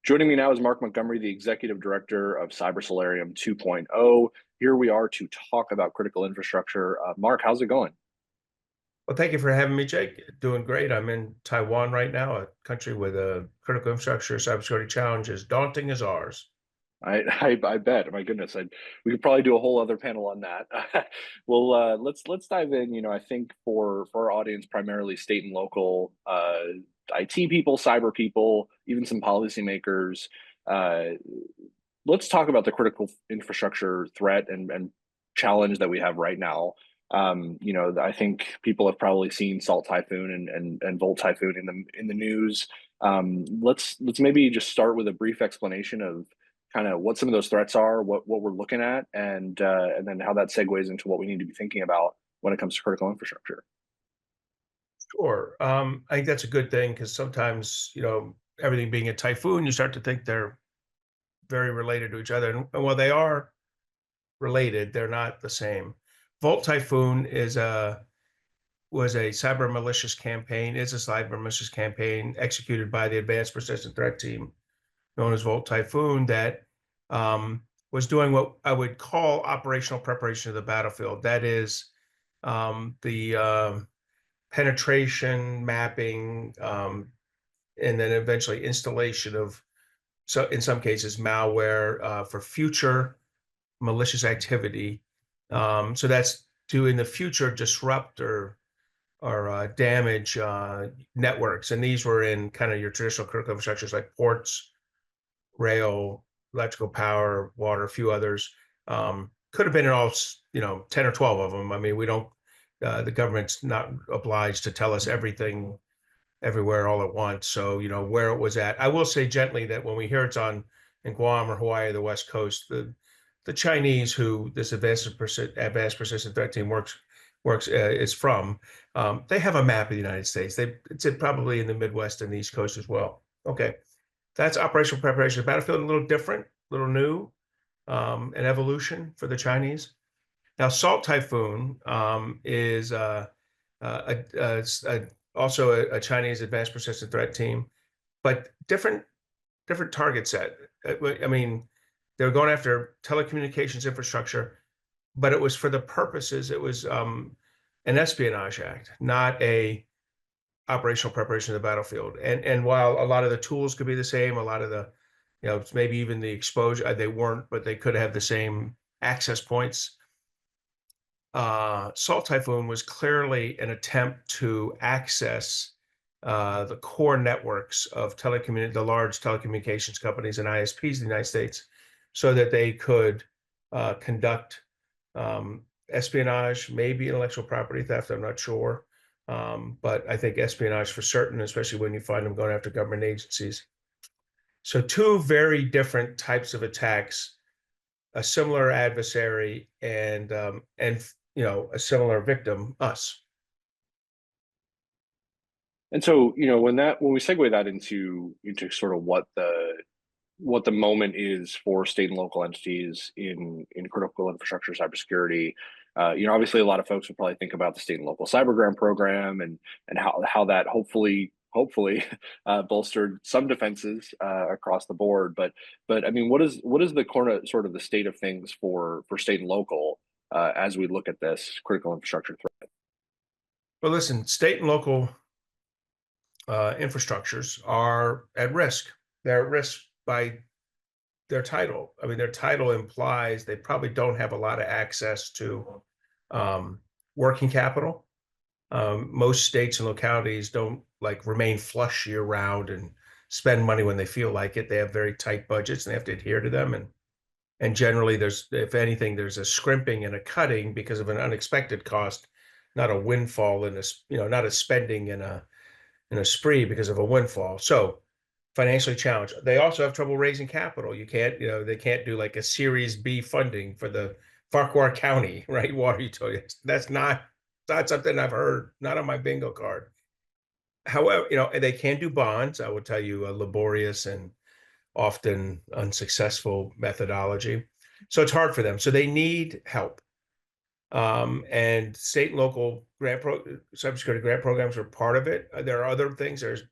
Joining me now is Mark Montgomery, the Executive Director of Cybersecurity 2.0. Here we are to talk about critical infrastructure. Mark, how's it going? Well, thank you for having me, Jake. Doing great. I'm in Taiwan right now, a country with a critical infrastructure cybersecurity challenge as daunting as ours. I bet. My goodness, we could probably do a whole other panel on that. Well, let's dive in. I think for our audience, primarily state and local IT people, cyber people, even some policymakers. Uh, let's talk about the critical infrastructure threat and challenge that we have right now. I think people have probably seen Salt Typhoon and Volt Typhoon in the news. Let's maybe just start with a brief explanation of kind of what some of those threats are, what we're looking at, and then how that segues into what we need to be thinking about when it comes to critical infrastructure. Sure. I think that's a good thing because sometimes, everything being a typhoon, you start to think they're very related to each other. And while they are related, they're not the same. Volt Typhoon was a cyber malicious campaign, is a cyber malicious campaign executed by the Advanced Persistent Threat Team, known as Volt Typhoon, that was doing what I would call operational preparation of the battlefield. That is the penetration, mapping, and then eventually installation of, so in some cases, malware for future malicious activity. So that's to in the future disrupt or damage networks. And these were in kind of your traditional critical infrastructures like ports, rail, electrical power, water, a few others. Could have been in all, 10 or 12 of them. I mean, we don't, the government's not obliged to tell us everything everywhere all at once. So, where it was at. I will say gently that when we hear it's on in Guam or Hawaii or the West Coast, the Chinese, who this advanced persistent threat team works is from, they have a map of the United States. It's probably in the Midwest and the East Coast as well. Okay. That's operational preparation of the battlefield, a little different, a little new, an evolution for the Chinese. Now, Salt Typhoon is also a Chinese advanced persistent threat team, but different target set. I mean, they were going after telecommunications infrastructure, but it was for the purposes, it was an espionage act, not a operational preparation of the battlefield. And while a lot of the tools could be the same, a lot of the, maybe even the exposure, they weren't, but they could have the same access points. Salt Typhoon was clearly an attempt to access the core networks of the large telecommunications companies and ISPs in the United States so that they could conduct espionage, maybe intellectual property theft, I'm not sure. But I think espionage for certain, especially when you find them going after government agencies. So two very different types of attacks, a similar adversary and a similar victim, us. And so, when we segue that into sort of what the moment is for state and local entities in critical infrastructure cybersecurity. Obviously, a lot of folks would probably think about the state and local cyber grant program and how that hopefully bolstered some defenses across the board. But I mean, what is the sort of the state of things for state and local as we look at this critical infrastructure threat? Well, listen, state and local infrastructures are at risk. They're at risk by their title. I mean, their title implies they probably don't have a lot of access to working capital. Most states and localities don't remain flush year round and spend money when they feel like it. They have very tight budgets and they have to adhere to them. And generally if anything, there's a scrimping and a cutting because of an unexpected cost, not a windfall not a spending in a spree because of a windfall. So financially challenged. They also have trouble raising capital. They can't do like a Series B funding for the Farquhar County, right? Water utility. That's not something I've heard, not on my bingo card. However, they can do bonds. I would tell you a laborious and often unsuccessful methodology. So it's hard for them. So they need help. And state and local cybersecurity grant programs are part of it. There are other things. There's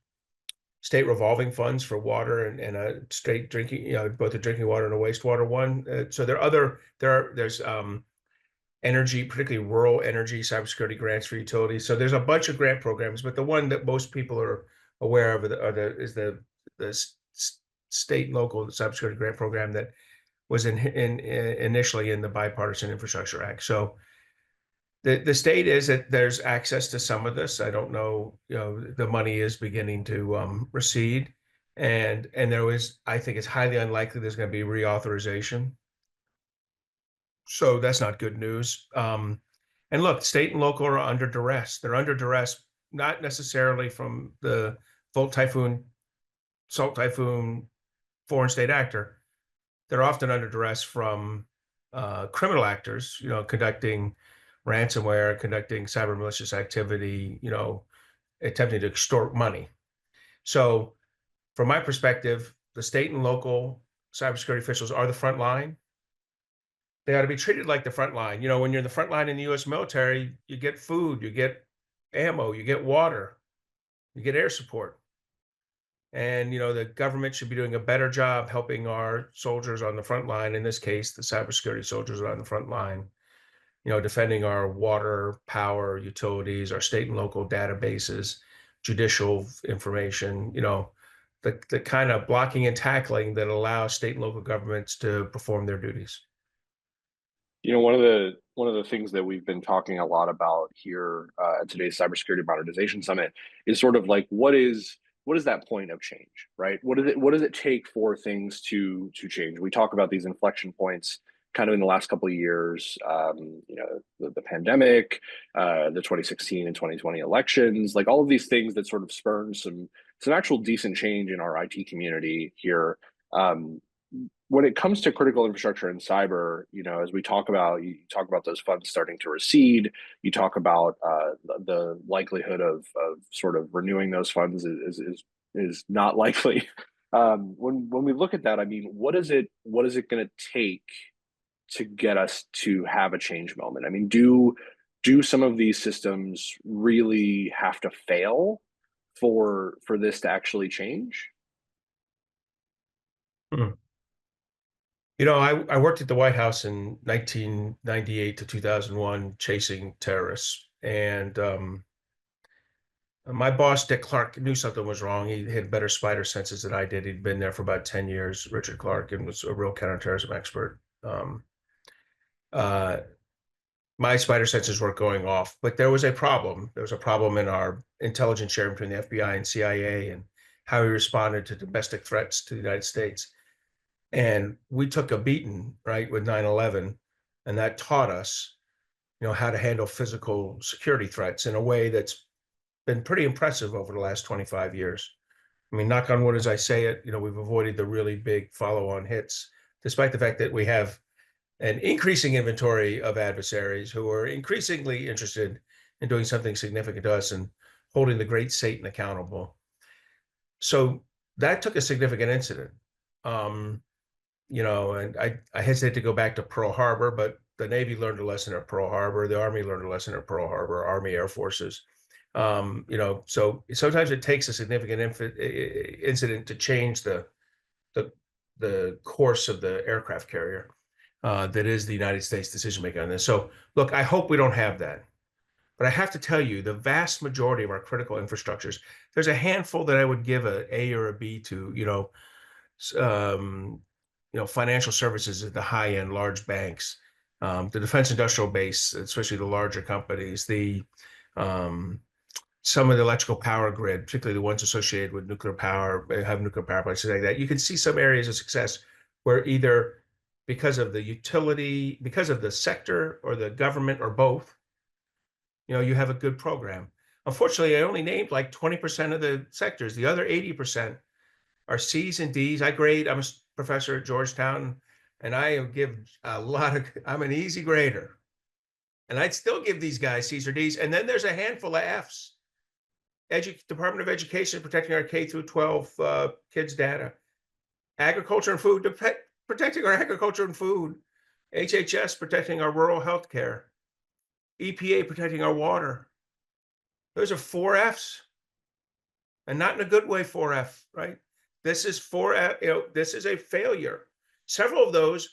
state revolving funds for water and a state drinking, both a drinking water and a wastewater one. So there's energy, particularly rural energy, cybersecurity grants for utilities. So there's a bunch of grant programs, but the one that most people are aware of is the state and local cybersecurity grant program that was initially in the Bipartisan Infrastructure Act. So the state is that there's access to some of this. I don't know, the money is beginning to recede, and I think it's highly unlikely there's going to be reauthorization. So that's not good news. And look, state and local are under duress. They're under duress, not necessarily from the Typhoon, Salt Typhoon foreign state actor. They're often under duress from criminal actors, conducting ransomware, conducting cyber malicious activity, attempting to extort money. So from my perspective, the state and local cybersecurity officials are the front line. They ought to be treated like the front line. When you're in the front line in the U.S. military, you get food, you get ammo, you get water, you get air support. And, the government should be doing a better job helping our soldiers on the front line. In this case, the cybersecurity soldiers are on the front line, defending our water, power, utilities, our state and local databases, judicial information, the kind of blocking and tackling that allows state and local governments to perform their duties. One of the things that we've been talking a lot about here at today's Cybersecurity Modernization Summit is sort of like what is that point of change, right? What does it take for things to change? We talk about these inflection points kind of in the last couple of years. The pandemic, the 2016 and 2020 elections, like all of these things that sort of spurned some actual decent change in our IT community here. When it comes to critical infrastructure and cyber, as you talk about those funds starting to recede, you talk about the likelihood of sort of renewing those funds is not likely. When we look at that, I mean, what is it going to take to get us to have a change moment? I mean, do some of these systems really have to fail for this to actually change? Hmm. I worked at the White House in 1998 to 2001 chasing terrorists. And my boss, Dick Clark, knew something was wrong. He had better spider senses than I did. He'd been there for about 10 years, Richard Clark, and was a real counterterrorism expert. Uh, my spider senses weren't going off, but there was a problem. There was a problem in our intelligence sharing between the FBI and CIA and how we responded to domestic threats to the United States. And we took a beating, right, with 9/11, and that taught us, how to handle physical security threats in a way that's been pretty impressive over the last 25 years. I mean, knock on wood as I say it, we've avoided the really big follow-on hits, despite the fact that we have an increasing inventory of adversaries who are increasingly interested in doing something significant to us and holding the great Satan accountable. So that took a significant incident. And I hesitate to go back to Pearl Harbor, but the Navy learned a lesson at Pearl Harbor. The Army learned a lesson at Pearl Harbor, Army Air Forces. So sometimes it takes a significant incident to change the course of the aircraft carrier that is the United States decision making on this. So look, I hope we don't have that. But I have to tell you, the vast majority of our critical infrastructures, there's a handful that I would give an A or a B to, financial services at the high end, large banks, the defense industrial base, especially the larger companies, some of the electrical power grid, particularly the ones associated with nuclear power, have nuclear power plants like that. You can see some areas of success where either because of the utility, because of the sector or the government or both, you have a good program. Unfortunately, I only named like 20% of the sectors. The other 80% are C's and D's. I'm a professor at Georgetown, and I give I'm an easy grader. And I'd still give these guys C's or D's. And then there's a handful of F's. Department of Education protecting our K through 12 kids' data. Agriculture and food, protecting our agriculture and food. HHS protecting our rural health care. EPA protecting our water. Those are 4 F's. and not in a good way, 4F, right? This is 4F, this is a failure. Several of those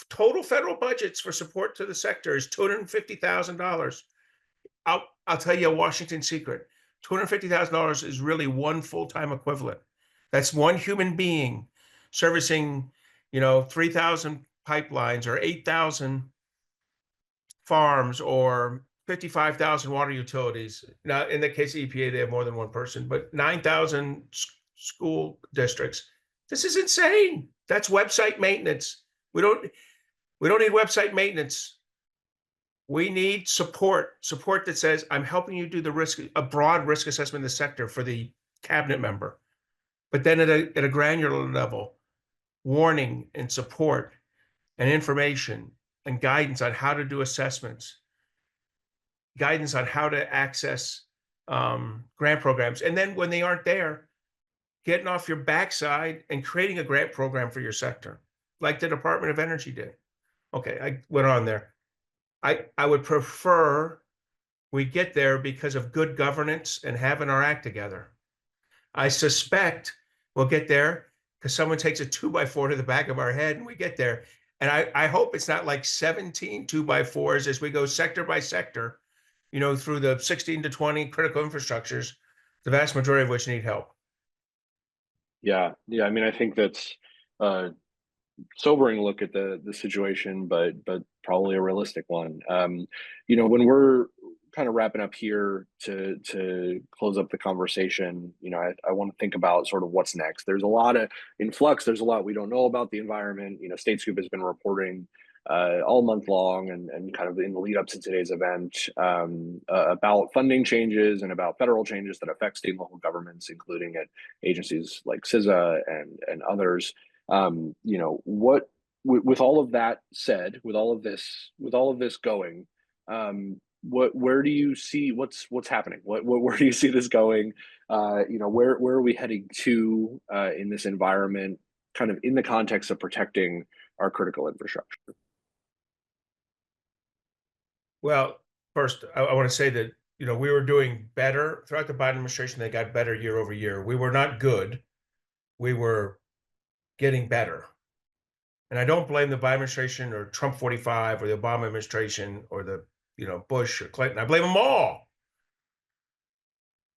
total federal budgets for support to the sector is $250,000. I'll tell you a Washington secret. $250,000 is really one full-time equivalent. That's one human being servicing, 3,000 pipelines or 8,000 farms or 55,000 water utilities. Now, in the case of EPA, they have more than one person, but 9,000 school districts. This is insane. That's website maintenance. We don't need website maintenance. We need support that says, I'm helping you do a broad risk assessment of the sector for the cabinet member. But then at a granular level, warning and support and information and guidance on how to do assessments, guidance on how to access grant programs. And then when they aren't there, getting off your backside and creating a grant program for your sector, like the Department of Energy did. Okay, I went on there. I would prefer we get there because of good governance and having our act together. I suspect we'll get there because someone takes a 2x4 to the back of our head and we get there. And I hope it's not like 17 2x4s as we go sector by sector, through the 16 to 20 critical infrastructures, the vast majority of which need help. Yeah, yeah. I mean, I think that's sobering look at the situation, but probably a realistic one. When we're kind of wrapping up here to close up the conversation, I want to think about sort of what's next. There's a lot of in flux. There's a lot we don't know about the environment. State Scoop has been reporting all month long and kind of in the lead up to today's event about funding changes and about federal changes that affect state and local governments, including at agencies like CISA and others. What with all of that said, with all of this going, where do you see what's happening? Where do you see this going? Where are we heading to in this environment, kind of in the context of protecting our critical infrastructure? Well, first, I want to say that, we were doing better throughout the Biden administration. They got better year over year. We were not good. We were getting better. And I don't blame the Biden administration or Trump 45 or the Obama administration or the, Bush or Clinton. I blame them all.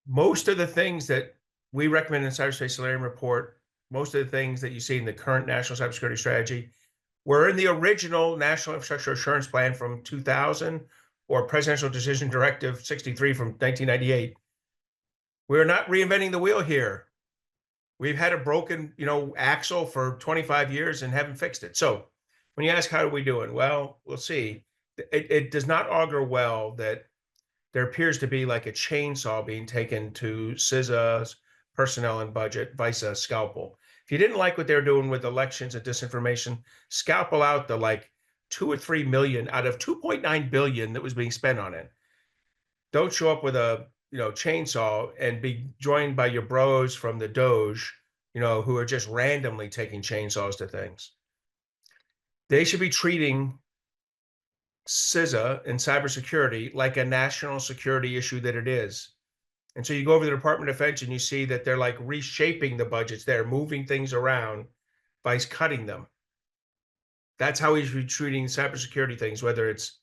Most of the things that we recommend in the Cyberspace Solarium report, most of the things that you see in the current national cybersecurity strategy were in the original National Infrastructure Assurance Plan from 2000 or Presidential Decision Directive 63 from 1998. We're not reinventing the wheel here. We've had a broken, axle for 25 years and haven't fixed it. So when you ask, how are we doing? Well, we'll see. It does not augur well that there appears to be like a chainsaw being taken to CISA's personnel and budget, vice a scalpel. If you didn't like what they're doing with elections and disinformation, scalpel out the like 2 or 3 million out of 2.9 billion that was being spent on it. Don't show up with a chainsaw and be joined by your bros from the Doge, who are just randomly taking chainsaws to things. They should be treating CISA and cybersecurity like a national security issue that it is. And so you go over the Department of Defense and you see that they're like reshaping the budgets. They're moving things around by cutting them. That's how we should be treating cybersecurity things, whether it's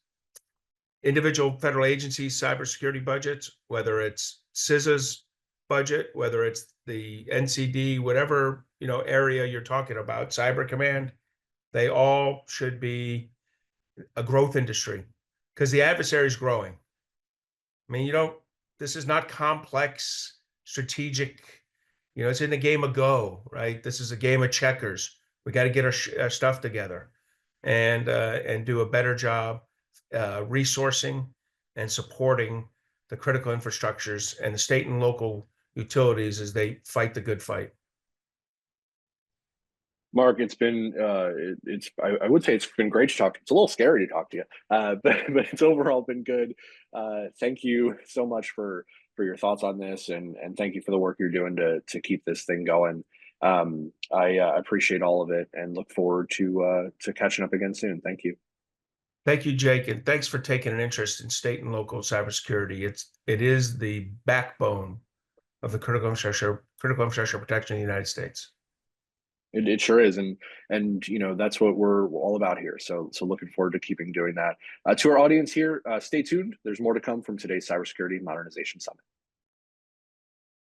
individual federal agencies' cybersecurity budgets, whether it's CISA's budget, whether it's the NCD, whatever area you're talking about, Cyber Command, they all should be a growth industry because the adversary is growing. I mean, this is not complex, strategic, it's in the game of Go, right? This is a game of checkers. We got to get our stuff together and do a better job resourcing and supporting the critical infrastructures and the state and local utilities as they fight the good fight. Mark, it's been I would say it's been great to talk to you. It's a little scary to talk to you, but it's overall been good. Thank you so much for your thoughts on this, and thank you for the work you're doing to keep this thing going. I appreciate all of it and look forward to catching up again soon. Thank you. Thank you, Jake, and thanks for taking an interest in state and local cybersecurity. It is the backbone of the critical infrastructure protection in the United States. It sure is, and that's what we're all about here. So looking forward to keeping doing that. To our audience here, stay tuned. There's more to come from today's Cybersecurity Modernization Summit.